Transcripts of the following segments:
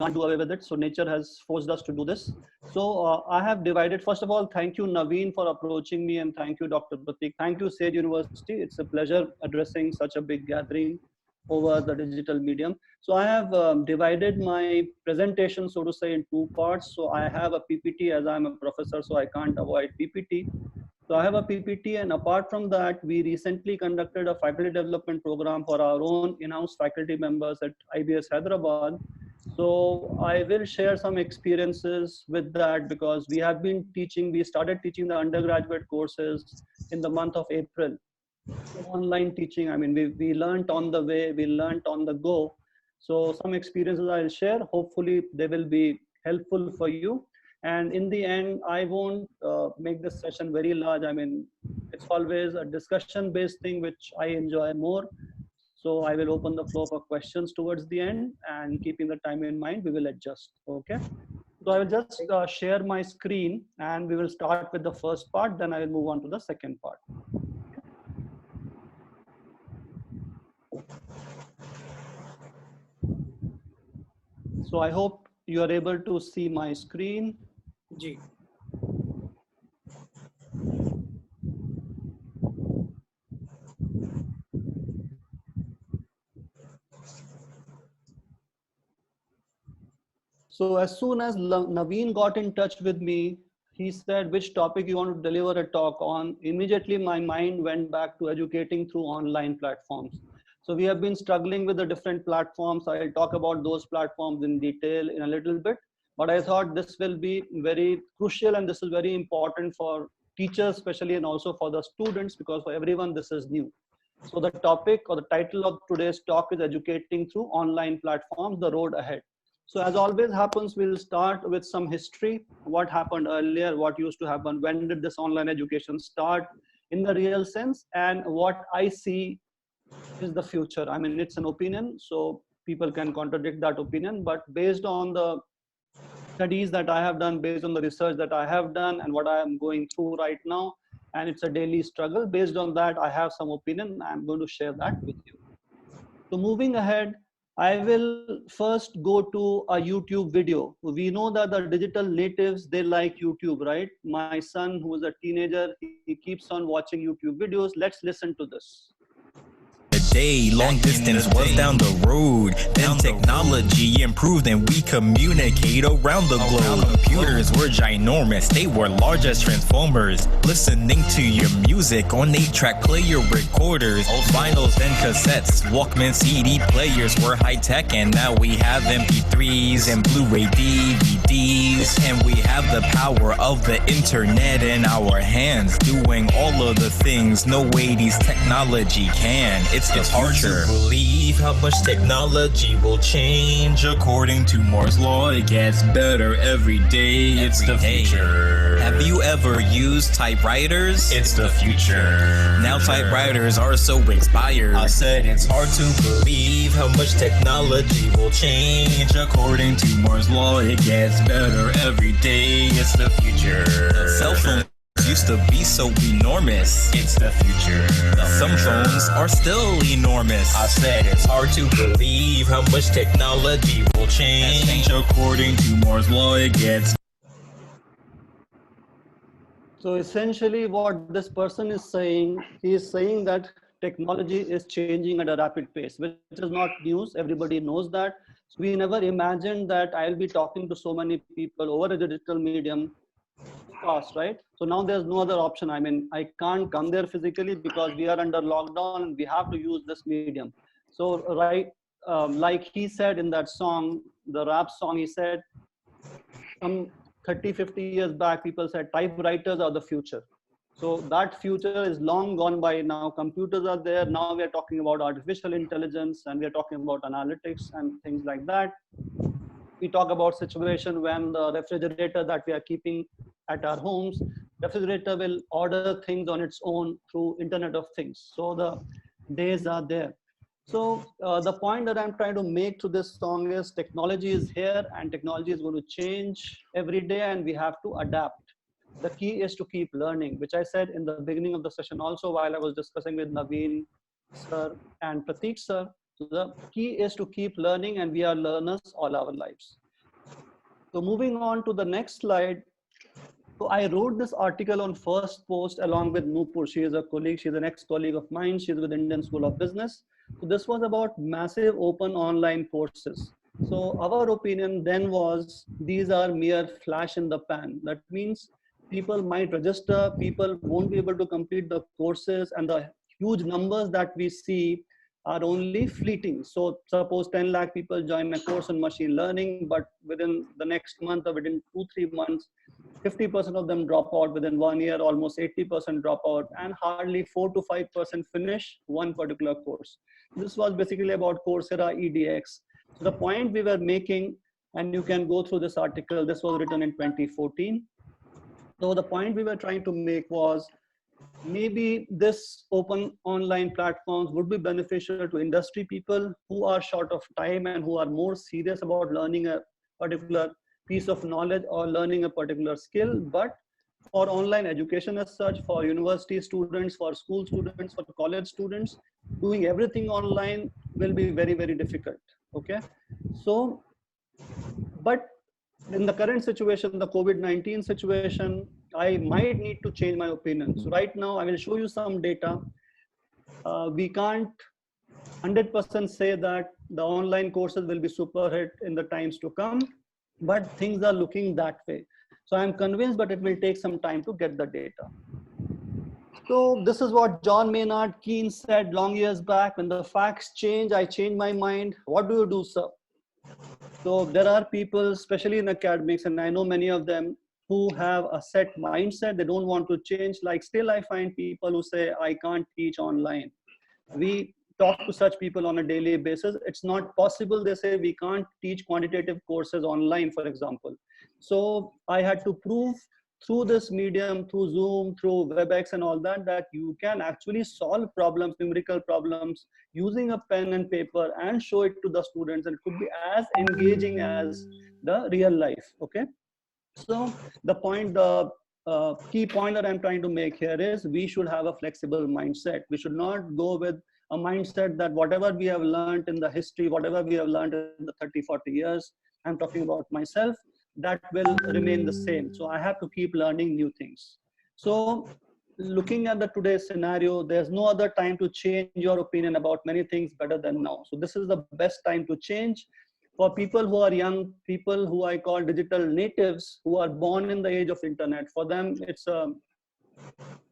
can't do away with it. So nature has forced us to do this. So I have divided. First of all, thank you, Naveen, for approaching me, and thank you, Dr. Pratik. Thank you, Sage University. It's a pleasure addressing such a big gathering over the digital medium. So I have divided my presentation, so to say, in two parts. So I have a PPT, as I'm a professor, so I can't avoid PPT. So I have a PPT, and apart from that, we recently conducted a faculty development program for our own in-house faculty members at IBS Hyderabad. So I will share some experiences with that, because we have been teaching, we started teaching the undergraduate courses in the month of April. So online teaching, I mean, we learned on the way, we learned on the go. So some experiences I'll share. Hopefully they will be helpful for you. And in the end, I won't make this session very large. I mean, it's always a discussion based thing, which I enjoy more. So I will open the floor for questions towards the end, and keeping the time in mind, we will adjust. Okay. So I will just share my screen, and we will start with the first part. Then I will move on to the second part. So I hope you are able to see my screen. Ji. So as soon as Naveen got in touch with me, he said, which topic you want to deliver a talk on? Immediately my mind went back to educating through online platforms. So we have been struggling with the different platforms. I'll talk about those platforms in detail in a little bit, but I thought this will be very crucial, and this is very important for teachers especially, and also for the students, because for everyone this is new. So the topic, or the title of today's talk, is Educating Through Online Platforms, the Road Ahead. So as always happens, we'll start with some history. What happened earlier, what used to happen, when did this online education start in the real sense, and what I see is the future. I mean, it's an opinion, so people can contradict that opinion, but based on the studies that I have done, based on the research that I have done, and what I am going through right now, and it's a daily struggle, based on that, I have some opinion. I'm going to share that with you. So moving ahead, I will first go to a YouTube video. We know that the digital natives, they like YouTube, right? My son, who is a teenager, he keeps on watching YouTube videos. Let's listen to this. Day, long distance was down the road. Then technology improved and we communicate around the globe. Computers were ginormous, they were large as transformers. Listening to your music on 8-track player recorders, vinyls then cassettes, Walkman CD players were high tech, and now we have MP3s and Blu-ray DVDs, and we have the power of the internet in our hands, doing all of the things no 80s technology can. It's hard to believe how much technology will change. According to Moore's law, it gets better every day. It's the future. Have you ever used typewriters? It's the future. Now typewriters are so expired. I said it's hard to believe how much technology will change. According to Moore's law, it gets better every day. It's the future. Cell phone used to be so enormous. It's the future. Some phones are still enormous. I said it's hard to believe how much technology will change. According to Moore's law, it gets. So essentially what this person is saying, he is saying that technology is changing at a rapid pace, which is not news. Everybody knows that. So we never imagined that I'll be talking to so many people over a digital medium fast, right? So now there's no other option. I mean, I can't come there physically because we are under lockdown and we have to use this medium. So right, like he said in that song, the rap song, he said some 30, 50 years back, people said typewriters are the future. So that future is long gone by now. Computers are there. Now we are talking about artificial intelligence, and we are talking about analytics and things like that. We talk about situation when the refrigerator that we are keeping at our homes, refrigerator will order things on its own through Internet of Things. So the days are there. So the point that I'm trying to make to this song is technology is here, and technology is going to change every day, and we have to adapt. The key is to keep learning, which I said in the beginning of the session also, while I was discussing with Naveen sir and Pratik sir. So the key is to keep learning, and we are learners all our lives. So moving on to the next slide. So I wrote this article on First Post along with Nupur. She is a colleague. She's an ex-colleague of mine. She's with Indian School of Business. So this was about massive open online courses. So our opinion then was these are mere flash in the pan. That means people might register, people won't be able to complete the courses, and the huge numbers that we see are only fleeting. So suppose 10 lakh people join a course on machine learning, but within the next month or within 2-3 months, 50% of them drop out within 1 year, almost 80% drop out, and hardly 4 to 5% finish one particular course. This was basically about Coursera EDX. So the point we were making, and you can go through this article, this was written in 2014. So the point we were trying to make was maybe this open online platforms would be beneficial to industry people who are short of time and who are more serious about learning a particular piece of knowledge or learning a particular skill. But for online education as such, for university students, for school students, for college students, doing everything online will be very, very difficult. Okay. So, but in the current situation, the COVID-19 situation, I might need to change my opinion. So right now I will show you some data. We can't 100% say that the online courses will be super hit in the times to come, but things are looking that way. So I'm convinced, but it will take some time to get the data. So this is what John Maynard Keynes said long years back: when the facts change, I change my mind. What do you do, sir? So there are people, especially in academics, and I know many of them, who have a set mindset. They don't want to change. Like still I find people who say, I can't teach online. We talk to such people on a daily basis. It's not possible. They say we can't teach quantitative courses online, for example. So I had to prove through this medium, through Zoom, through WebEx and all that, that you can actually solve problems, numerical problems, using a pen and paper and show it to the students. And it could be as engaging as the real life, okay? So the point, the key point that I'm trying to make here is we should have a flexible mindset. We should not go with a mindset that whatever we have learned in the history, whatever we have learned in the 30-40 years, I'm talking about myself, that will remain the same. So I have to keep learning new things. So looking at the today's scenario, there's no other time to change your opinion about many things better than now. So this is the best time to change. For people who are young, people who I call digital natives, who are born in the age of internet, for them, it's a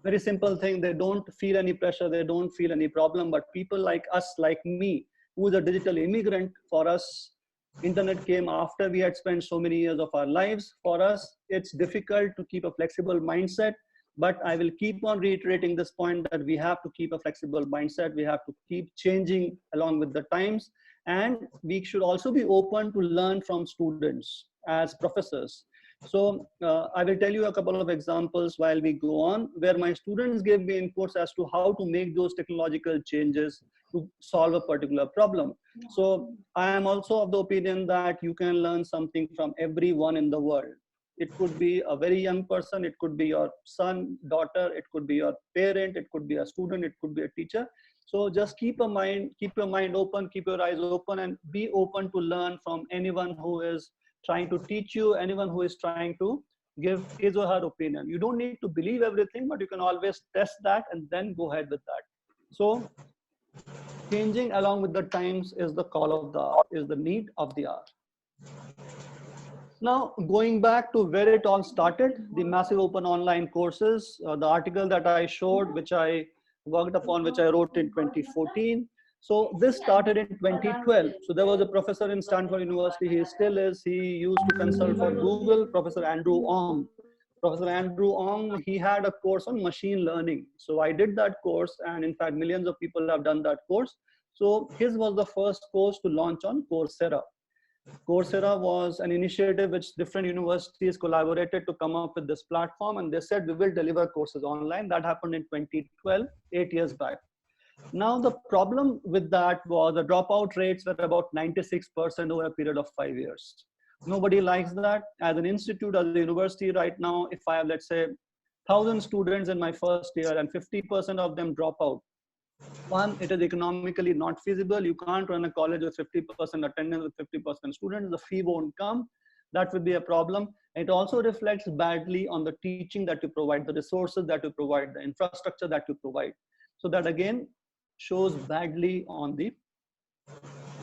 very simple thing. They don't feel any pressure. They don't feel any problem. But people like us, like me, who is a digital immigrant, for us, internet came after we had spent so many years of our lives. For us, it's difficult to keep a flexible mindset. But I will keep on reiterating this point that we have to keep a flexible mindset. We have to keep changing along with the times. And we should also be open to learn from students as professors. So I will tell you a couple of examples while we go on, where my students gave me inputs as to how to make those technological changes to solve a particular problem. So I am also of the opinion that you can learn something from everyone in the world. It could be a very young person, it could be your son, daughter, it could be your parent, it could be a student, it could be a teacher. So just keep your mind open, keep your eyes open, and be open to learn from anyone who is trying to teach you, anyone who is trying to give his or her opinion. You don't need to believe everything, but you can always test that and then go ahead with that. So changing along with the times is the call of the hour, is the need of the hour. Now, going back to where it all started, the massive open online courses, the article that I showed, which I worked upon, which I wrote in 2014. So this started in 2012. So there was a professor in Stanford University, he still is, he used to consult for Google, Professor Andrew Ong. Professor Andrew Ong, he had a course on machine learning. So I did that course, and in fact, millions of people have done that course. So his was the first course to launch on Coursera. Coursera was an initiative which different universities collaborated to come up with this platform, and they said we will deliver courses online. That happened in 2012, 8 years back. Now the problem with that was the dropout rates were about 96% over a period of 5 years. Nobody likes that. As an institute, as a university right now, if I have, let's say, 1,000 students in my first year and 50% of them drop out, one, it is economically not feasible. You can't run a college with 50% attendance with 50% students. The fee won't come. that will be a problem. It also reflects badly on the teaching that you provide, the resources that you provide, the infrastructure that you provide. So that again shows badly on the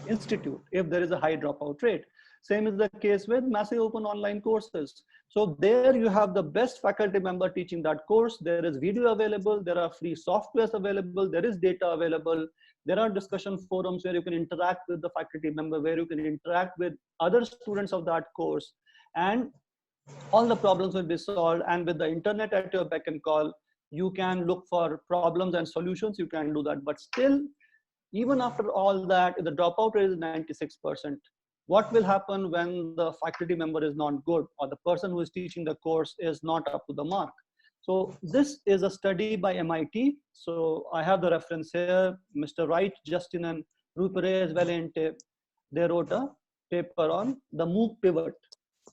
institute if there is a high dropout rate. Same is the case with massive open online courses. So there you have the best faculty member teaching that course. There is video available, there are free softwares available, there is data available, there are discussion forums where you can interact with the faculty member, where you can interact with other students of that course, and all the problems will be solved. And with the internet at your beck and call, you can look for problems and solutions, you can do that. But still, even after all that, if the dropout rate is 96%, what will happen when the faculty member is not good, or the person who is teaching the course is not up to the mark? So this is a study by MIT. So I have the reference here. Mr. Wright, Justin, and Ruperez Valente, they wrote a paper on the MOOC pivot.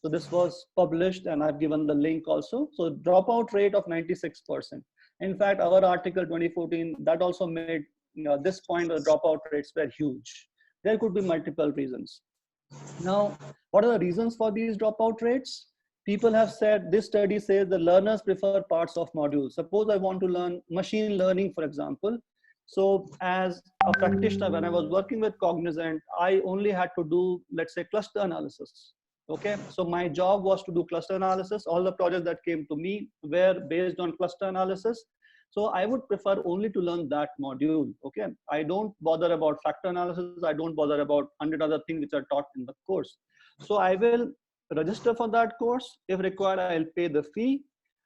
So this was published, and I've given the link also. So dropout rate of 96%. In fact, our article 2014, that also made this point, the dropout rates were huge. There could be multiple reasons. Now, what are the reasons for these dropout rates? People have said, this study says the learners prefer parts of modules. Suppose I want to learn machine learning, for example. So as a practitioner, when I was working with Cognizant, I only had to do, let's say, cluster analysis. Okay, so my job was to do cluster analysis. All the projects that came to me were based on cluster analysis. So I would prefer only to learn that module. Okay, I don't bother about factor analysis. I don't bother about 100 other things which are taught in the course. So I will register for that course. If required, I'll pay the fee,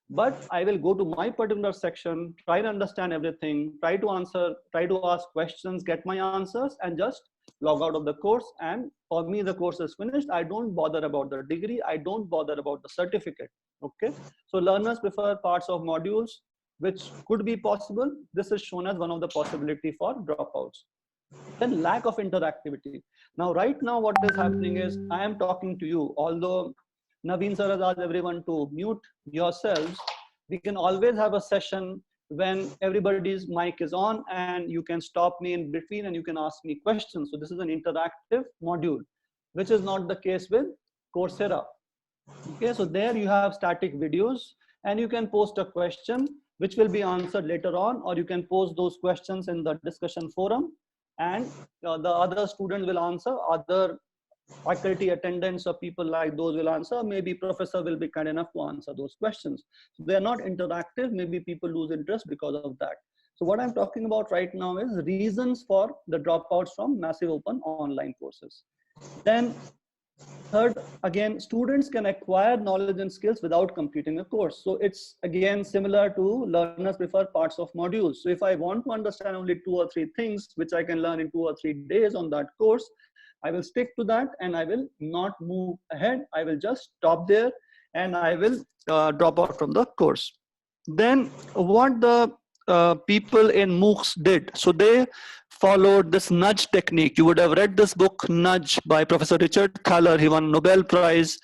but I will go to my particular section, try to understand everything, try to ask questions, get my answers, and just log out of the course. And for me, the course is finished. I don't bother about the degree. I don't bother about the certificate. Okay, so learners prefer parts of modules, which could be possible. This is shown as one of the possibility for dropouts. Then lack of interactivity. Now, right now, what is happening is I am talking to you. Although Naveen sir has asked everyone to mute yourselves, we can always have a session when everybody's mic is on and you can stop me in between and you can ask me questions. So this is an interactive module, which is not the case with Coursera. Okay, so there you have static videos and you can post a question which will be answered later on, or you can post those questions in the discussion forum, and the other students will answer, other faculty attendants or people like those will answer, maybe professor will be kind enough to answer those questions. So they are not interactive, maybe people lose interest because of that. So what I'm talking about right now is reasons for the dropouts from massive open online courses. Then third, again, students can acquire knowledge and skills without completing a course. So it's again similar to learners prefer parts of modules. So if I want to understand only 2 or 3 things, which I can learn in 2 or 3 days on that course, I will stick to that and I will not move ahead. I will just stop there and I will drop out from the course. Then what the people in MOOCs did, so they followed this nudge technique. You would have read this book, Nudge, by Professor Richard Thaler. He won Nobel Prize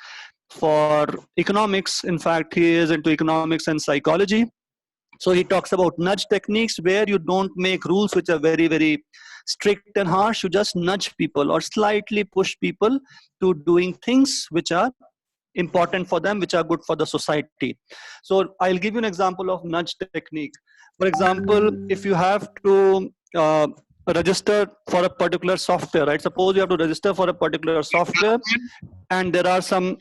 for economics. In fact, he is into economics and psychology. So he talks about nudge techniques where you don't make rules which are very, very strict and harsh. You just nudge people or slightly push people to doing things which are important for them, which are good for the society. So I'll give you an example of nudge technique. For example, if you have to register for a particular software, right? Suppose you have to register for a particular software and there are some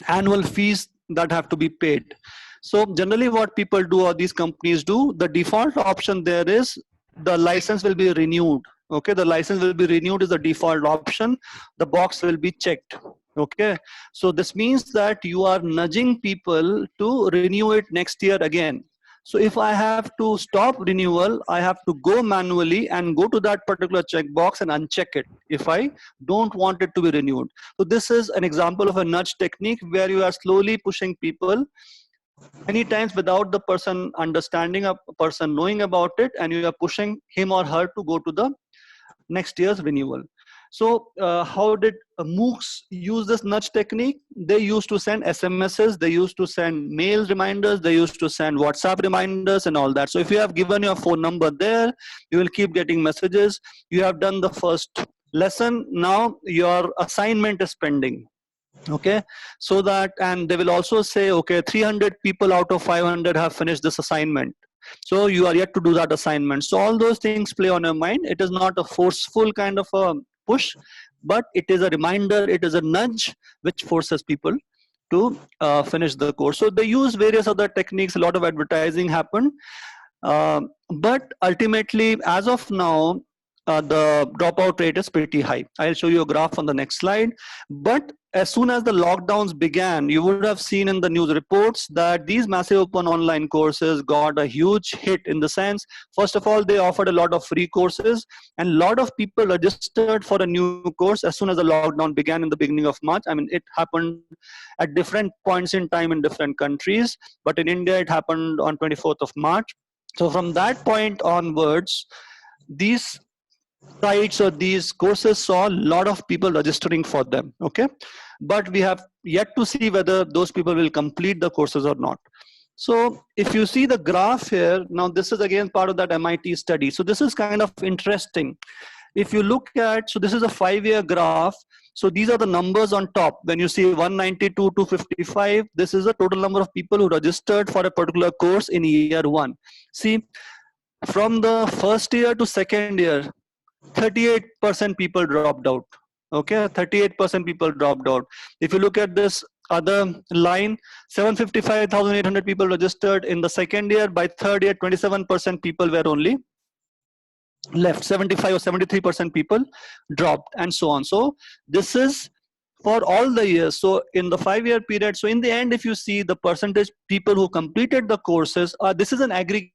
annual fees that have to be paid. So generally what people do, or these companies do, the default option there is the license will be renewed. Okay, the license will be renewed is the default option. The box will be checked. Okay, so this means that you are nudging people to renew it next year again. So if I have to stop renewal, I have to go manually and go to that particular checkbox and uncheck it if I don't want it to be renewed. So this is an example of a nudge technique where you are slowly pushing people many times without the person understanding, a person knowing about it, and you are pushing him or her to go to the next year's renewal. So how did MOOCs use this nudge technique? They used to send SMSs, they used to send mail reminders, they used to send WhatsApp reminders and all that. So if you have given your phone number there, you will keep getting messages. You have done the first lesson, now your assignment is pending. Okay, so that, and they will also say, okay, 300 people out of 500 have finished this assignment, so you are yet to do that assignment. So all those things play on your mind. It is not a forceful kind of a push, but it is a reminder, it is a nudge which forces people to finish the course. So they use various other techniques, a lot of advertising happened, but ultimately, as of now, the dropout rate is pretty high. I'll show you a graph on the next slide. But as soon as the lockdowns began, you would have seen in the news reports that these massive open online courses got a huge hit, in the sense, first of all, they offered a lot of free courses, and a lot of people registered for a new course as soon as the lockdown began in the beginning of March. I mean, it happened at different points in time in different countries, but in India, it happened on 24th of March. So from that point onwards, these sites or these courses saw a lot of people registering for them. Okay, but we have yet to see whether those people will complete the courses or not. So if you see the graph here, now this is again part of that MIT study. So this is kind of interesting. If you look at, so this is a 5-year graph. So these are the numbers on top. When you see 192 to 55, this is the total number of people who registered for a particular course in year 1. See, from the first year to second year, 38% people dropped out. Okay, 38% people dropped out. If you look at this other line, 755,800 people registered in the second year. By third year, 27% people were only left. 75 or 73% people dropped, and so on. So this is for all the years. So in the 5-year period, so in the end, if you see the percentage people who completed the courses, this is an aggregate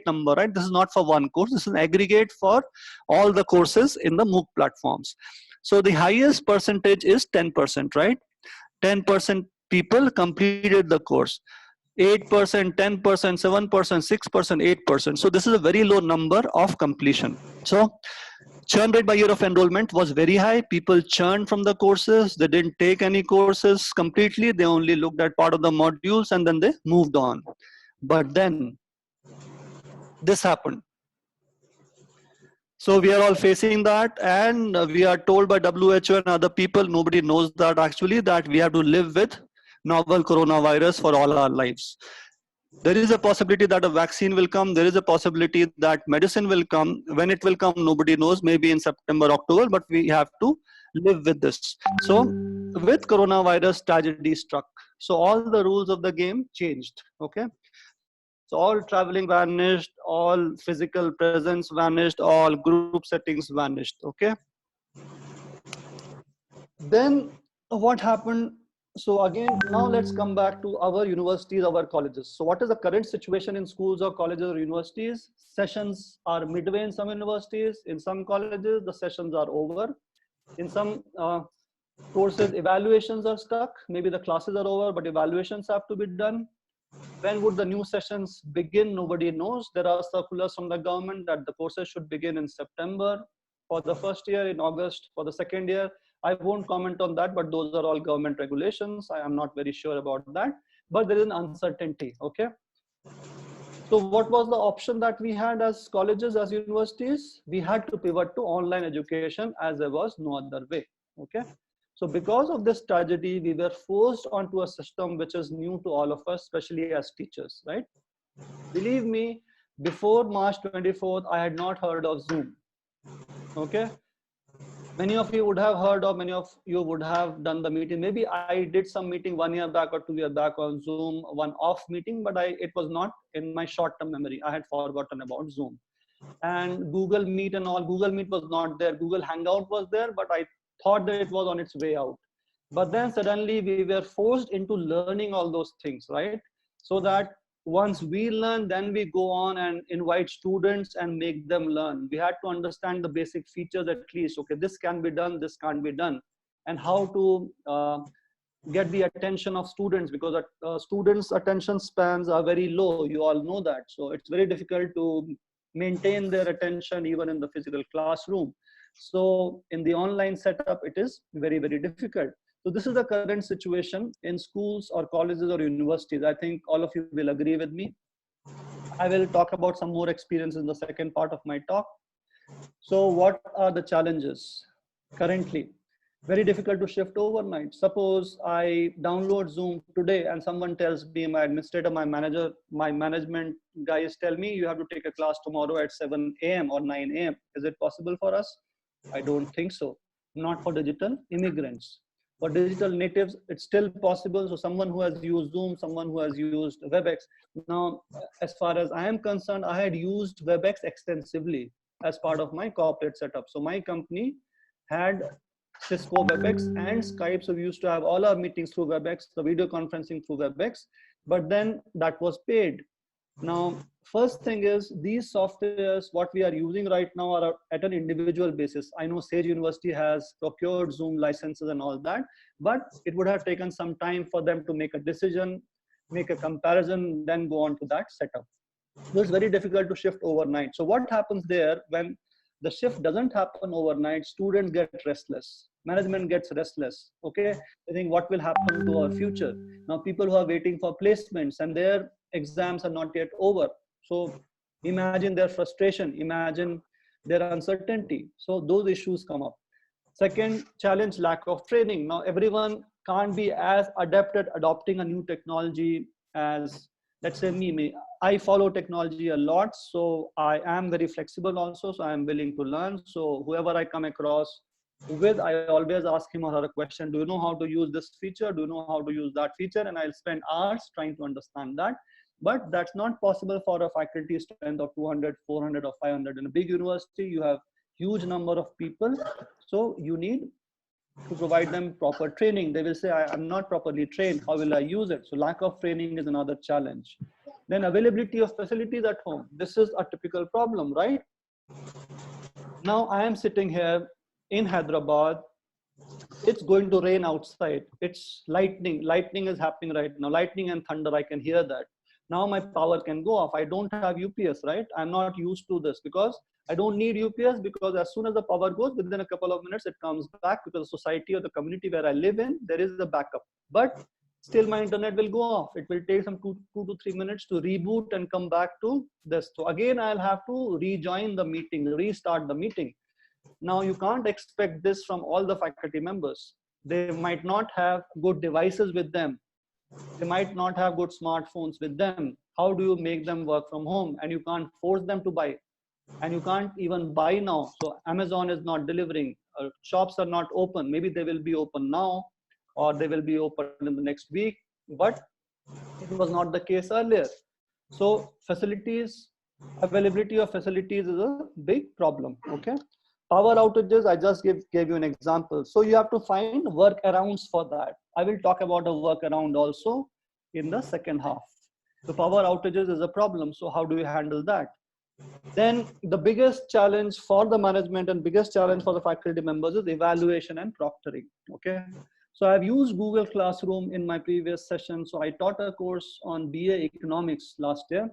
number, right? This is not for one course, this is an aggregate for all the courses in the MOOC platforms. So the highest percentage is 10%, right? 10% people completed the course. 8%, 10%, 7%, 6%, 8%. So this is a very low number of completion. So churn rate by year of enrollment was very high. People churned from the courses. They didn't take any courses completely. They only looked at part of the modules and then they moved on. But then this happened. So we are all facing that, and we are told by WHO and other people, nobody knows that actually, that we have to live with novel coronavirus for all our lives. There is a possibility that a vaccine will come. There is a possibility that medicine will come. When it will come, nobody knows, maybe in September, October, but we have to live with this. So with coronavirus, tragedy struck. So all the rules of the game changed, okay? So all traveling vanished, all physical presence vanished, all group settings vanished, okay? Then what happened? So again, now let's come back to our universities, our colleges. So what is the current situation in schools or colleges or universities? Sessions are midway in some universities. In some colleges, the sessions are over. In some courses, evaluations are stuck. Maybe the classes are over, but evaluations have to be done. When would the new sessions begin? Nobody knows. There are circulars from the government that the courses should begin in September for the first year, in August for the second year. I won't comment on that, but those are all government regulations. I am not very sure about that, but there is an uncertainty, okay? So what was the option that we had as colleges, as universities? We had to pivot to online education, as there was no other way, okay? So because of this tragedy, we were forced onto a system which is new to all of us, especially as teachers, right? Believe me, before March 24th, I had not heard of Zoom, okay? Many of you would have heard of, many of you would have done the meeting. Maybe I did some meeting 1 year back or 2 years back on Zoom, one off meeting, but it was not in my short-term memory. I had forgotten about Zoom. And Google Meet and all, Google Meet was not there. Google Hangout was there, but I thought that it was on its way out. But then suddenly we were forced into learning all those things, right? So that once we learn, then we go on and invite students and make them learn. We had to understand the basic features at least. Okay, this can be done, this can't be done. And how to get the attention of students, because students' attention spans are very low. You all know that. So it's very difficult to maintain their attention even in the physical classroom. So in the online setup, it is very, very difficult. So this is the current situation in schools or colleges or universities. I think all of you will agree with me. I will talk about some more experience in the second part of my talk. So what are the challenges currently? Very difficult to shift overnight. Suppose I download Zoom today and someone tells me, my administrator, my manager, my management guys tell me you have to take a class tomorrow at 7 a.m. or 9 a.m. Is it possible for us? I don't think so. Not for digital immigrants. For digital natives, it's still possible. So someone who has used Zoom, someone who has used WebEx. Now, as far as I am concerned, I had used WebEx extensively as part of my corporate setup. So my company had Cisco WebEx and Skype. So we used to have all our meetings through WebEx, the video conferencing through WebEx, but then that was paid. Now, first thing is these softwares, what we are using right now are at an individual basis. I know Sage University has procured Zoom licenses and all that, but it would have taken some time for them to make a decision, make a comparison, then go on to that setup. So it's very difficult to shift overnight. So what happens there when the shift doesn't happen overnight? Students get restless, management gets restless. Okay, they think what will happen to our future? Now people who are waiting for placements and their exams are not yet over, so imagine their frustration, imagine their uncertainty. So those issues come up. Second challenge, lack of training. Now everyone can't be as adept at adopting a new technology as, let's say, me. I follow technology a lot, so I am very flexible also, so I am willing to learn. So whoever I come across with, I always ask him or her a question: do you know how to use this feature? Do you know how to use that feature? And I'll spend hours trying to understand that. But that's not possible for a faculty strength of 200, 400 or 500. In a big university, you have huge number of people, so you need to provide them proper training. They will say, I'm not properly trained, how will I use it? So lack of training is another challenge. Then availability of facilities at home. This is a typical problem, right? Now I am sitting here in Hyderabad. It's going to rain outside. It's lightning. Lightning is happening right now. Lightning and thunder, I can hear that. Now my power can go off. I don't have UPS, right? I'm not used to this because I don't need UPS, because as soon as the power goes, within a couple of minutes, it comes back, because the society or the community where I live in, there is a backup. But still my internet will go off. It will take some two to 3 minutes to reboot and come back to this. So again, I'll have to rejoin the meeting, restart the meeting. Now you can't expect this from all the faculty members. They might not have good devices with them. They might not have good smartphones with them. How do you make them work from home? And you can't force them to buy. And you can't even buy now. So Amazon is not delivering. Shops are not open. Maybe they will be open now, or they will be open in the next week, but it was not the case earlier. So facilities, availability of facilities is a big problem. Okay. Power outages, I just gave you an example. So you have to find workarounds for that. I will talk about a workaround also in the second half. So power outages is a problem. So how do you handle that? Then the biggest challenge for the management and biggest challenge for the faculty members is evaluation and proctoring. Okay. So I've used Google Classroom in my previous session. So I taught a course on BA Economics last year.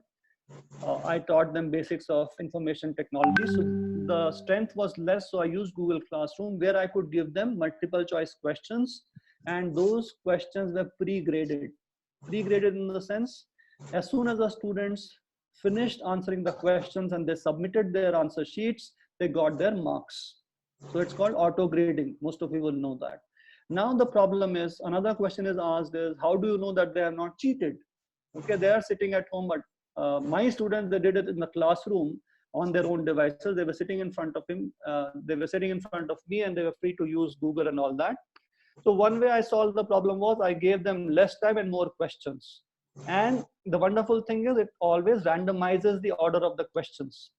I taught them basics of information technology. So the strength was less. So I used Google Classroom, where I could give them multiple choice questions. And those questions were pre-graded. Pre-graded in the sense, as soon as the students finished answering the questions and they submitted their answer sheets, they got their marks. So it's called auto grading. Most of you will know that. Now the problem is, another question is asked is, how do you know that they have not cheated? Okay, they are sitting at home, but my students, they did it in the classroom on their own devices. They were sitting in front of him. They were sitting in front of me, and they were free to use Google and all that. So one way I solved the problem was I gave them less time and more questions. And the wonderful thing is, it always randomizes the order of the questions.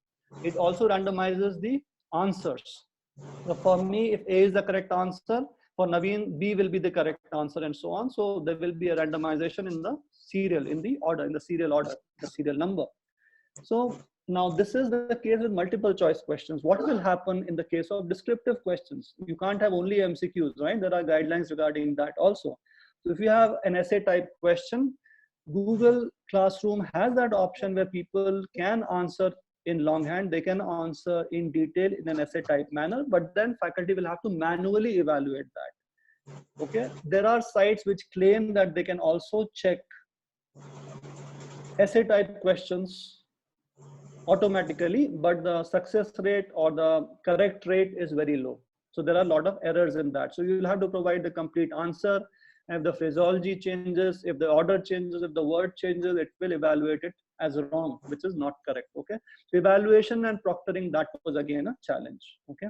It also randomizes the answers. So for me, if A is the correct answer, for Naveen, B will be the correct answer, and so on. So there will be a randomization in the serial, in the order, in the serial order, the serial number. So now this is the case with multiple choice questions. What will happen in the case of descriptive questions? You can't have only MCQs, right? There are guidelines regarding that also. So if you have an essay type question, Google Classroom has that option where people can answer in longhand, they can answer in detail in an essay type manner, but then faculty will have to manually evaluate that. Okay, there are sites which claim that they can also check essay type questions automatically, but the success rate or the correct rate is very low. So there are a lot of errors in that. So you'll have to provide the complete answer. If the phraseology changes, if the order changes, if the word changes, it will evaluate it as wrong, which is not correct. Okay. So evaluation and proctoring, that was again a challenge. Okay.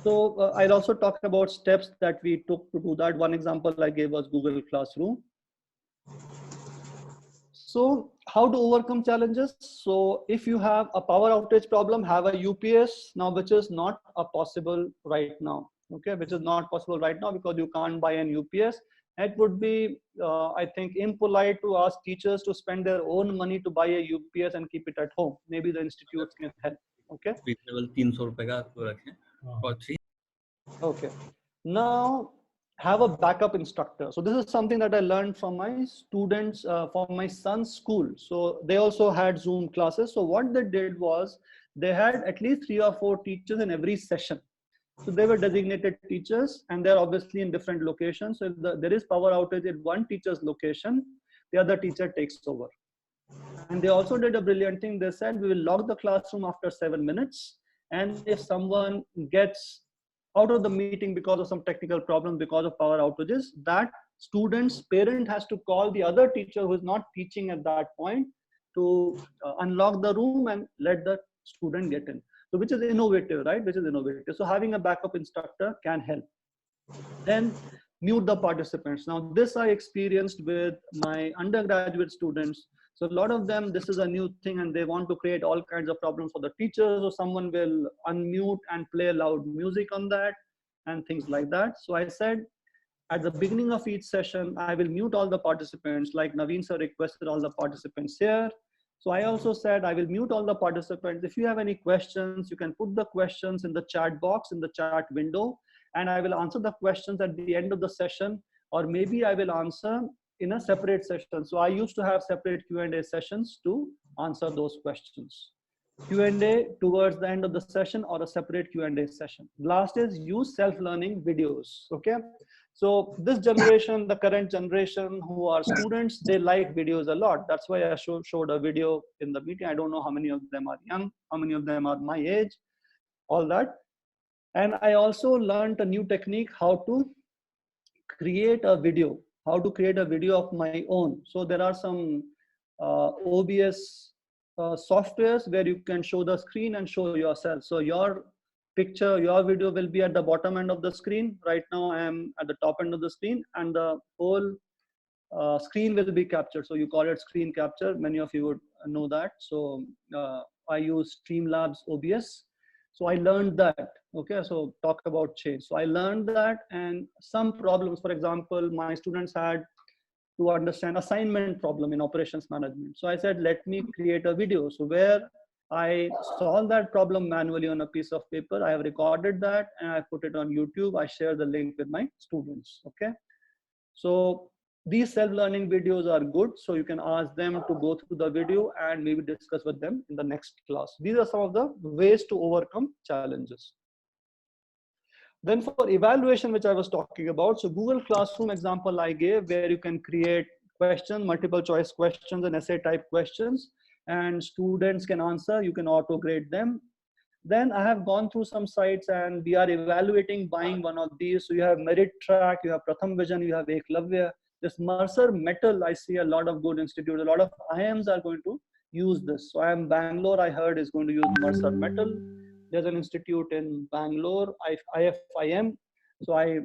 So I'll also talk about steps that we took to do that. One example I gave was Google Classroom. So how to overcome challenges? So if you have a power outage problem, have a UPS now, which is not possible right now. Okay, which is not possible right now because you can't buy an UPS. It would be, I think, impolite to ask teachers to spend their own money to buy a UPS and keep it at home. Maybe the institutes can help. Okay. Okay. Now have a backup instructor. So this is something that I learned from my students, from my son's school. So they also had Zoom classes. So what they did was they had at least 3 or 4 teachers in every session. So they were designated teachers and they're obviously in different locations. So if there is power outage in one teacher's location, the other teacher takes over. And they also did a brilliant thing. They said, we will lock the classroom after 7 minutes. And if someone gets out of the meeting because of some technical problems, because of power outages, that student's parent has to call the other teacher who is not teaching at that point to unlock the room and let the student get in. So which is innovative, right? Which is innovative. So having a backup instructor can help. Then mute the participants. Now this I experienced with my undergraduate students. So a lot of them, this is a new thing and they want to create all kinds of problems for the teachers, or someone will unmute and play loud music on that and things like that. So I said, at the beginning of each session, I will mute all the participants, like Naveen sir requested all the participants here. So I also said, I will mute all the participants. If you have any questions, you can put the questions in the chat box, in the chat window, and I will answer the questions at the end of the session, or maybe I will answer in a separate session. So I used to have separate Q&A sessions to answer those questions. Q&A towards the end of the session, or a separate Q&A session. Last is use self-learning videos. Okay. So this generation, the current generation who are students, they like videos a lot. That's why I showed a video in the meeting. I don't know how many of them are young, how many of them are my age, all that. And I also learned a new technique, how to create a video, of my own. So there are some OBS softwares where you can show the screen and show yourself. So your picture, your video will be at the bottom end of the screen. Right now I am at the top end of the screen, and the whole screen will be captured. So you call it screen capture. Many of you would know that. So I use Streamlabs OBS. So I learned that. Okay, so talk about change. So I learned that, and some problems, for example, my students had to understand assignment problem in operations management. So I said, let me create a video. So where I solved that problem manually on a piece of paper, I have recorded that and I put it on YouTube. I share the link with my students. Okay. So these self-learning videos are good. So you can ask them to go through the video and maybe discuss with them in the next class. These are some of the ways to overcome challenges. Then for evaluation, which I was talking about, so Google Classroom example I gave, where you can create questions, multiple choice questions and essay type questions, and students can answer, you can auto grade them. Then I have gone through some sites and we are evaluating buying one of these. So you have Merit Track, you have Pratham Vision, you have Eklavya. This Mercer Metal, I see a lot of good institutes, a lot of IIMs are going to use this. So I am Bangalore, I heard is going to use Mercer Metal. There's an institute in Bangalore, IFIM. So I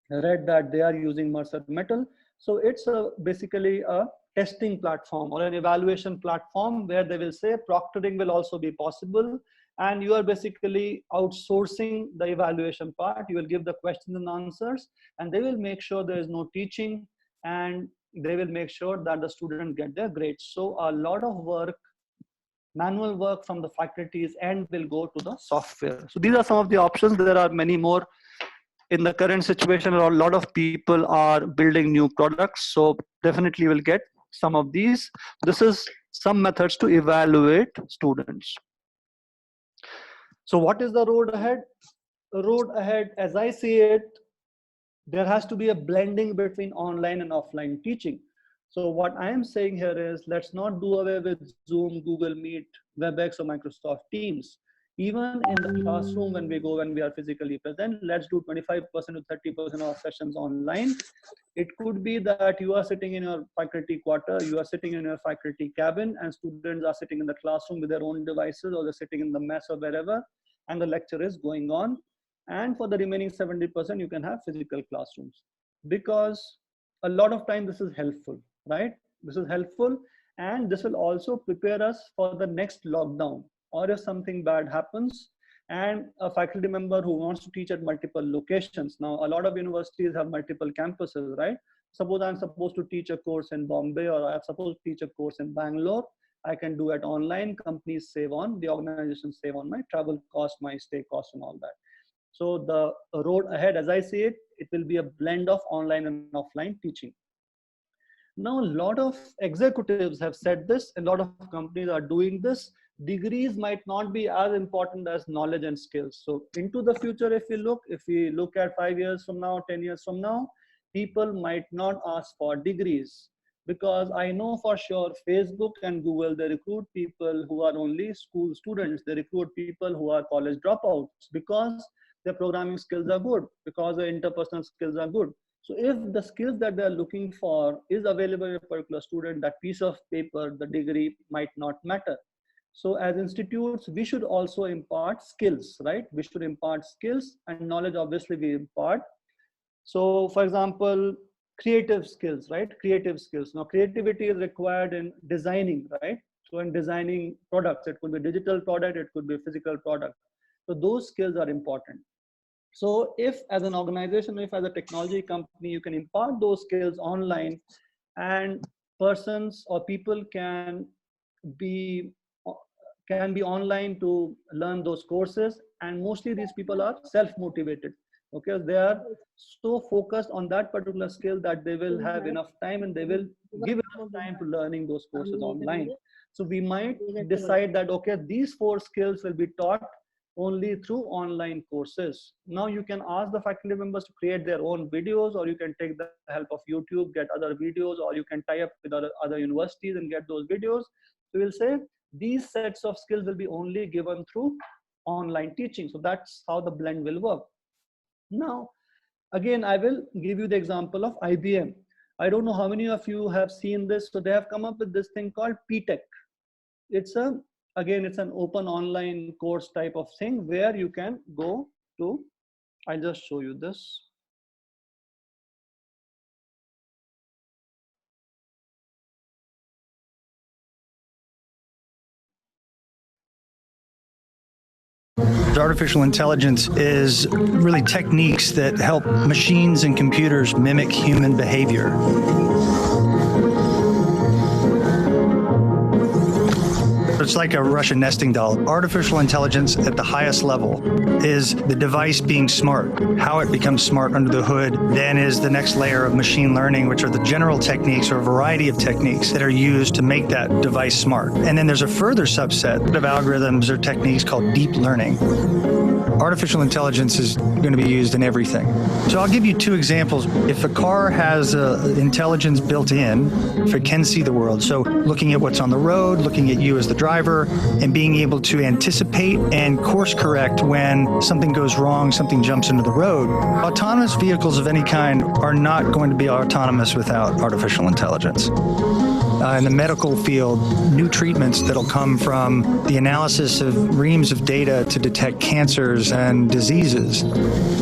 read that they are using Mercer Metal. So it's basically a testing platform or an evaluation platform where they will say proctoring will also be possible. And you are basically outsourcing the evaluation part. You will give the questions and answers, and they will make sure there is no teaching, and they will make sure that the student get their grades. So a lot of work, manual work from the faculties, and will go to the software. So these are some of the options. There are many more. In the current situation, a lot of people are building new products. So definitely will get some of these. This is some methods to evaluate students. So what is the road ahead? The road ahead, as I see it, there has to be a blending between online and offline teaching. So what I am saying here is, let's not do away with Zoom, Google Meet, WebEx, or Microsoft Teams. Even in the classroom, when we are physically present, let's do 25% to 30% of sessions online. It could be that you are sitting in your faculty quarter, you are sitting in your faculty cabin, and students are sitting in the classroom with their own devices, or they're sitting in the mess or wherever, and the lecture is going on. And for the remaining 70%, you can have physical classrooms, because a lot of time this is helpful, right? This is helpful, and this will also prepare us for the next lockdown, or if something bad happens and a faculty member who wants to teach at multiple locations. Now, a lot of universities have multiple campuses, right? Suppose I'm supposed to teach a course in Bombay, or I'm supposed to teach a course in Bangalore. I can do it online. Companies save on, the organizations save on my travel cost, my stay cost, and all that. So the road ahead, as I see it, it will be a blend of online and offline teaching. Now, a lot of executives have said this, a lot of companies are doing this. Degrees might not be as important as knowledge and skills. So into the future, if we look at 5 years from now, 10 years from now, people might not ask for degrees, because I know for sure Facebook and Google, they recruit people who are only school students. They recruit people who are college dropouts, because their programming skills are good, because their interpersonal skills are good. So if the skills that they're looking for is available in a particular student, that piece of paper, the degree might not matter. So as institutes, we should also impart skills, right? We should impart skills, and knowledge obviously we impart. So for example, creative skills, right? Creative skills. Now creativity is required in designing, right? So in designing products, it could be digital product, it could be physical product. So those skills are important. So if as an organization, if as a technology company, you can impart those skills online, and persons or people be can be online to learn those courses, and mostly these people are self-motivated, okay? They are so focused on that particular skill that they will have enough time, and they will give enough time to learning those courses online. So we might decide that, okay, these 4 skills will be taught only through online courses. Now you can ask the faculty members to create their own videos, or you can take the help of YouTube, get other videos, or you can tie up with other universities and get those videos. So we'll say these sets of skills will be only given through online teaching. So that's how the blend will work. Now, again, I will give you the example of IBM. I don't know how many of you have seen this. So they have come up with this thing called PTech. It's it's an open online course type of thing, where you can go to, I'll just show you this. Artificial intelligence is really techniques that help machines and computers mimic human behavior. It's like a Russian nesting doll. Artificial intelligence at the highest level is the device being smart. How it becomes smart under the hood then is the next layer of machine learning, which are the general techniques, or a variety of techniques that are used to make that device smart. And then there's a further subset of algorithms or techniques called deep learning. Artificial intelligence is going to be used in everything. So I'll give you 2 examples. If a car has intelligence built in, if it can see the world, so looking at what's on the road, looking at you as the driver, and being able to anticipate and course correct when something goes wrong, something jumps into the road. Autonomous vehicles of any kind are not going to be autonomous without artificial intelligence. In the medical field, new treatments that'll come from the analysis of reams of data to detect cancers and diseases.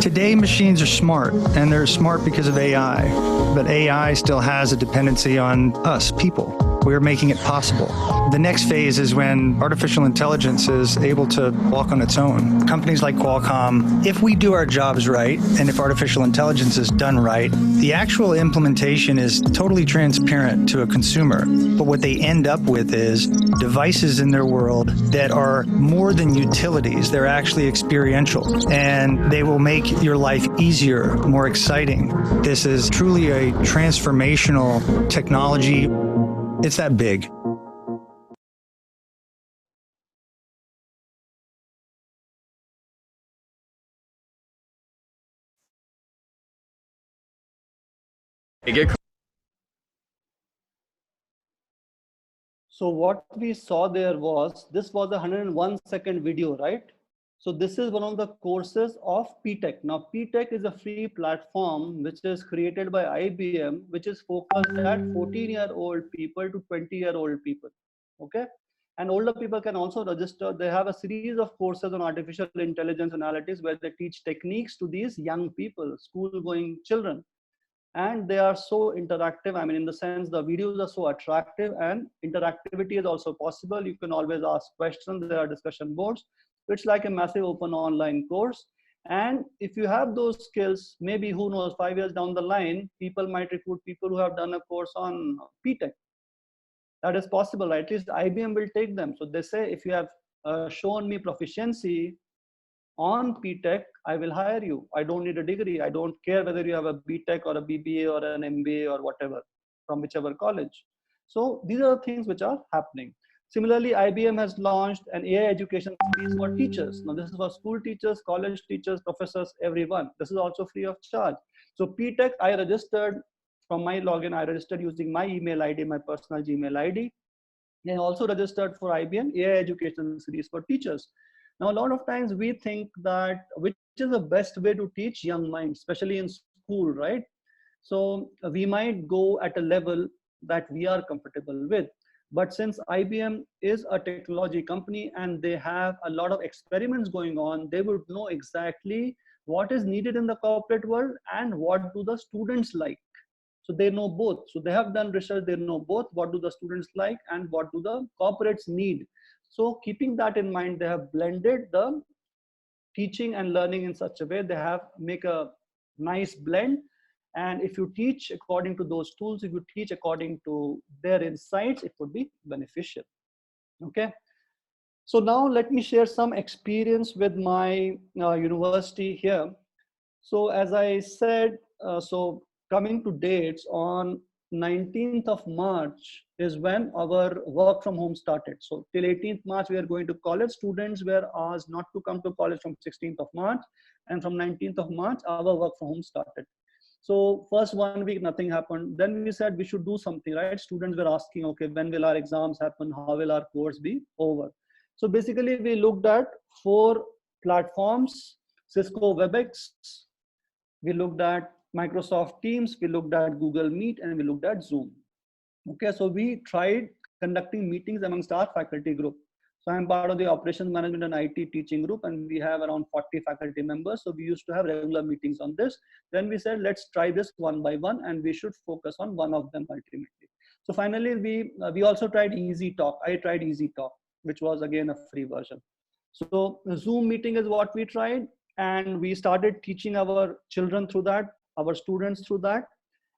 Today, machines are smart, and they're smart because of AI, but AI still has a dependency on us, people. We're making it possible. The next phase is when artificial intelligence is able to walk on its own. Companies like Qualcomm, if we do our jobs right, and if artificial intelligence is done right, the actual implementation is totally transparent to a consumer. But what they end up with is devices in their world that are more than utilities. They're actually experiential, and they will make your life easier, more exciting. This is truly a transformational technology. It's that big. So what we saw there was, this was a 101-second video, right? So this is one of the courses of PTech. Now PTech is a free platform which is created by IBM, which is focused at 14-year-old people to 20-year-old people. Okay. And older people can also register. They have a series of courses on artificial intelligence analytics where they teach techniques to these young people, school-going children. And they are so interactive. I mean, in the sense the videos are so attractive, and interactivity is also possible. You can always ask questions. There are discussion boards. It's like a massive open online course. And if you have those skills, maybe who knows, 5 years down the line, people might recruit people who have done a course on PTech. That is possible. At least IBM will take them. So they say, if you have shown me proficiency on PTech, I will hire you. I don't need a degree. I don't care whether you have a BTech or a BBA or an MBA or whatever from whichever college. So these are the things which are happening. Similarly, IBM has launched an AI education series for teachers. Now this is for school teachers, college teachers, professors, everyone. This is also free of charge. So PTech, I registered from my login. I registered using my email ID, my personal Gmail ID. I also registered for IBM AI education series for teachers. Now, a lot of times we think that which is the best way to teach young minds, especially in school, right? So we might go at a level that we are comfortable with. But since IBM is a technology company and they have a lot of experiments going on, they would know exactly what is needed in the corporate world and what do the students like. So they know both. So they have done research, they know both what do the students like and what do the corporates need. So keeping that in mind, they have blended the teaching and learning in such a way, they have make a nice blend. And if you teach according to those tools, if you teach according to their insights, it would be beneficial. Okay. So now let me share some experience with my university here. So as I said, so coming to dates, on 19th of March is when our work from home started. So till 18th March, we are going to college. Students were asked not to come to college from 16th of March. And from 19th of March, our work from home started. So first 1 week, nothing happened. Then we said we should do something, right? Students were asking, okay, when will our exams happen? How will our course be over? So basically we looked at 4 platforms: Cisco WebEx, we looked at Microsoft Teams, we looked at Google Meet, and we looked at Zoom. Okay, so we tried conducting meetings amongst our faculty group. So I'm part of the operations management and IT teaching group, and we have around 40 faculty members. So we used to have regular meetings on this. Then we said, let's try this one by one, and we should focus on one of them ultimately. So finally, we also tried Easy Talk. I tried Easy Talk, which was again a free version. So the Zoom meeting is what we tried, and we started teaching our children through that, our students through that.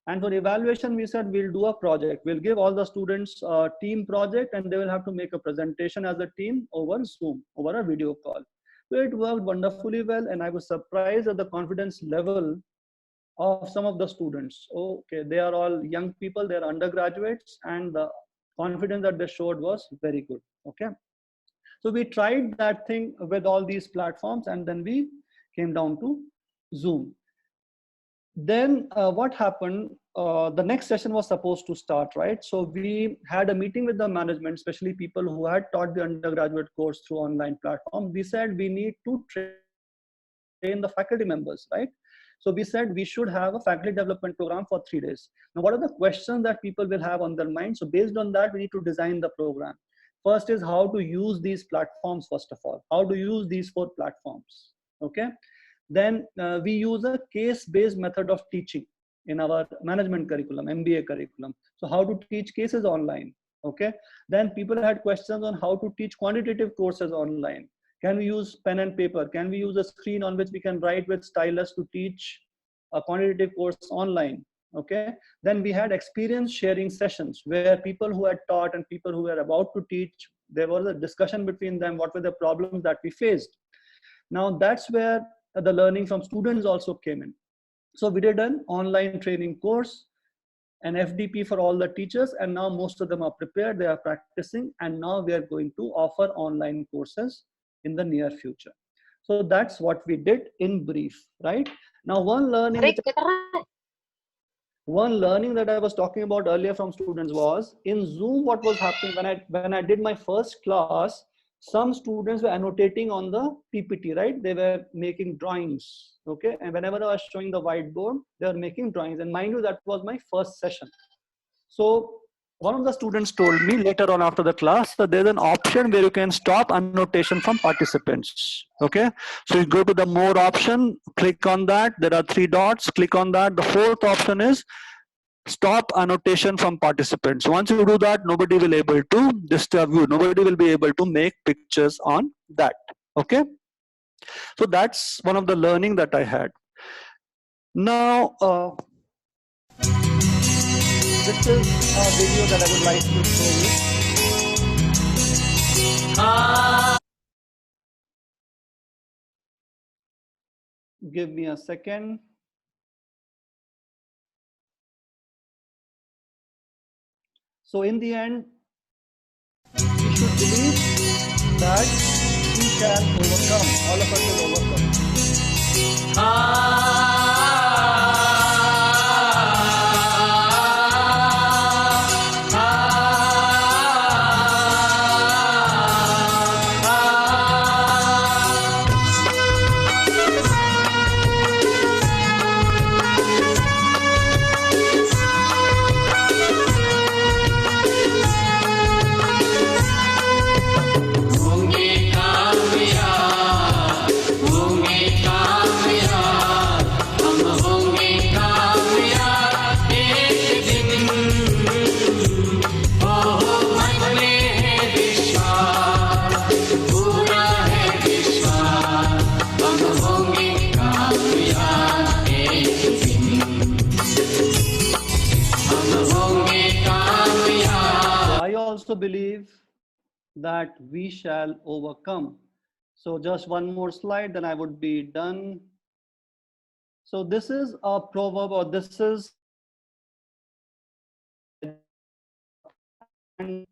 And for evaluation, we said we'll do a project. We'll give all the students a team project, and they will have to make a presentation as a team over Zoom, over a video call. So it worked wonderfully well, and I was surprised at the confidence level of some of the students. Okay, they are all young people, they are undergraduates, and the confidence that they showed was very good. Okay, so we tried that thing with all these platforms, and then we came down to Zoom. Then what happened, the next session was supposed to start, right? So we had a meeting with the management, especially people who had taught the undergraduate course through online platform. We said we need to train the faculty members, right? So we said we should have a faculty development program for 3 days. Now, what are the questions that people will have on their mind? So based on that, we need to design the program. First is how to use these platforms, first of all. How to use these 4 platforms, okay? Then we use a case-based method of teaching in our management curriculum, MBA curriculum. So how to teach cases online, okay? Then people had questions on how to teach quantitative courses online. Can we use pen and paper? Can we use a screen on which we can write with stylus to teach a quantitative course online, okay? Then we had experience sharing sessions where people who had taught and people who were about to teach, there was a discussion between them, what were the problems that we faced. Now that's where the learning from students also came in. So we did an online training course, an FDP for all the teachers, and now most of them are prepared, they are practicing, and now we are going to offer online courses in the near future. So that's what we did in brief, right? Now one learning that I was talking about earlier from students was in Zoom. What was happening when I did my first class, some students were annotating on the PPT, right? They were making drawings, okay? And whenever I was showing the whiteboard, they were making drawings. And mind you, that was my first session. So one of the students told me later on after the class that there's an option where you can stop annotation from participants, okay? So you go to the more option, click on that. There are 3 dots, click on that. The 4th option is stop annotation from participants. Once you do that, nobody will be able to disturb you. Nobody will be able to make pictures on that. Okay. So that's one of the learning that I had. Now, this is a video that I would like to show you. Give me a second. So in the end, we should believe that we shall overcome. All of us will overcome. Believe that we shall overcome. So just one more slide, then I would be done. So this is a proverb, or this is students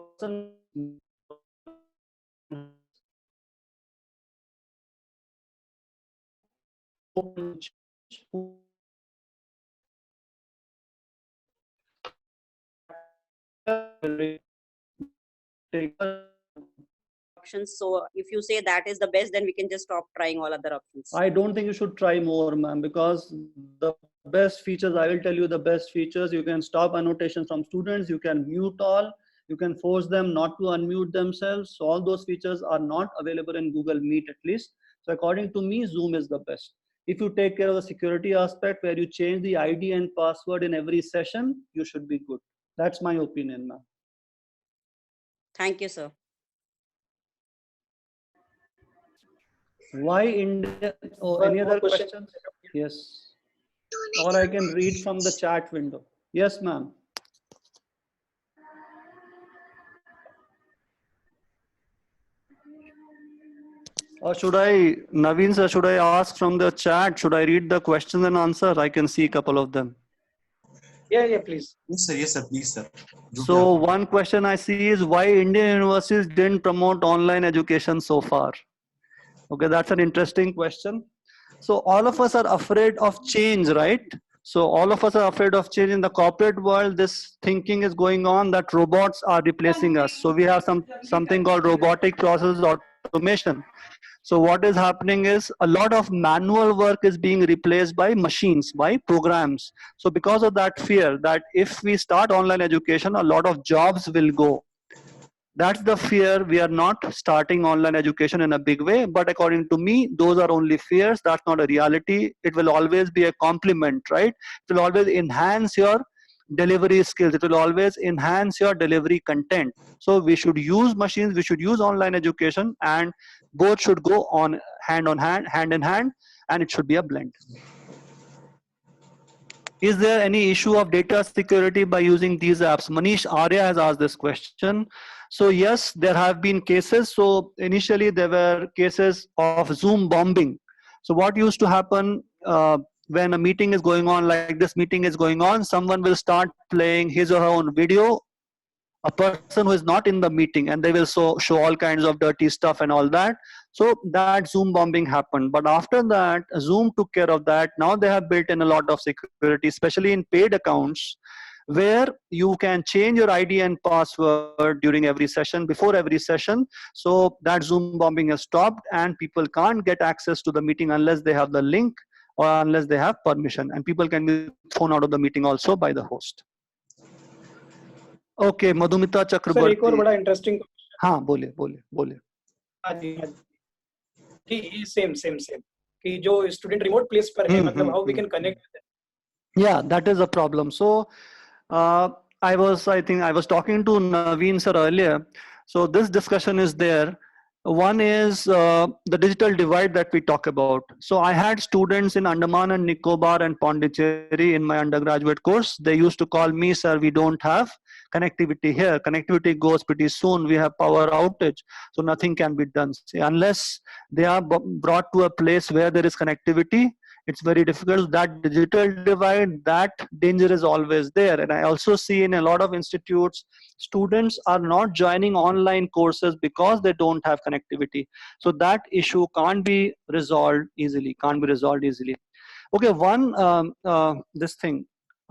person options. So if you say that is the best, then we can just stop trying all other options. I don't think you should try more, ma'am, because the best features, I will tell you the best features. You can stop annotations from students, you can mute all, you can force them not to unmute themselves. So all those features are not available in Google Meet at least. So according to me, Zoom is the best. If you take care of the security aspect where you change the ID and password in every session, you should be good. That's my opinion, ma'am. Thank you, sir. Why India, or any other questions? Yes. Or I can read from the chat window. Yes, ma'am. Or should I, Naveen sir, should I ask from the chat? Should I read the questions and answer? I can see a couple of them. Yeah, please. Yes, sir, please, sir. So one question I see is why Indian universities didn't promote online education so far? Okay, that's an interesting question. So all of us are afraid of change, right? So all of us are afraid of change. In the corporate world, this thinking is going on that robots are replacing us. So we have something called robotic process automation. So what is happening is a lot of manual work is being replaced by machines, by programs. So because of that fear that if we start online education, a lot of jobs will go. That's the fear. We are not starting online education in a big way, but according to me, those are only fears. That's not a reality. It will always be a complement, right? It will always enhance your delivery skills. It will always enhance your delivery content. So we should use machines, we should use online education, and both should go on hand in hand, and it should be a blend. Is there any issue of data security by using these apps? Manish Arya has asked this question. So yes, there have been cases. So initially there were cases of Zoom bombing. So what used to happen when a meeting is going on, like this meeting is going on, someone will start playing his or her own video a person who is not in the meeting, and they will show all kinds of dirty stuff and all that. So that Zoom bombing happened. But after that, Zoom took care of that. Now they have built in a lot of security, especially in paid accounts, where you can change your ID and password during every session, before every session. So that Zoom bombing has stopped, and people can't get access to the meeting unless they have the link or unless they have permission, and people can be thrown out of the meeting also by the host. Okay, Madhumita sir Chakrabarty. एक और बड़ा interesting हाँ बोलिए बोलिए बोलिए. हाँ जी same कि जो स्टूडेंट रिमोट प्लेस पर है मतलब how we can connect. Yeah, that is a problem. So I think I was talking to Naveen sir earlier. So this discussion is there. One is the digital divide that we talk about. So I had students in Andaman and Nicobar and Pondicherry in my undergraduate course. They used to call me, sir, we don't have connectivity here. Connectivity goes pretty soon. We have power outage. So nothing can be done. See, unless they are brought to a place where there is connectivity, it's very difficult. That digital divide, that danger is always there. And I also see in a lot of institutes, students are not joining online courses because they don't have connectivity. So that issue can't be resolved easily, Okay, one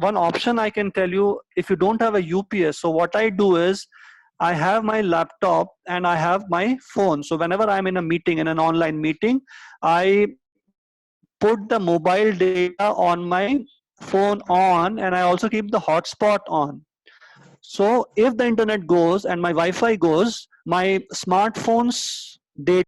option I can tell you, if you don't have a UPS, so what I do is, I have my laptop and I have my phone. So whenever I'm in a meeting, in an online meeting, I put the mobile data on my phone on, and I also keep the hotspot on. So if the internet goes and my Wi-Fi goes, my smartphone's data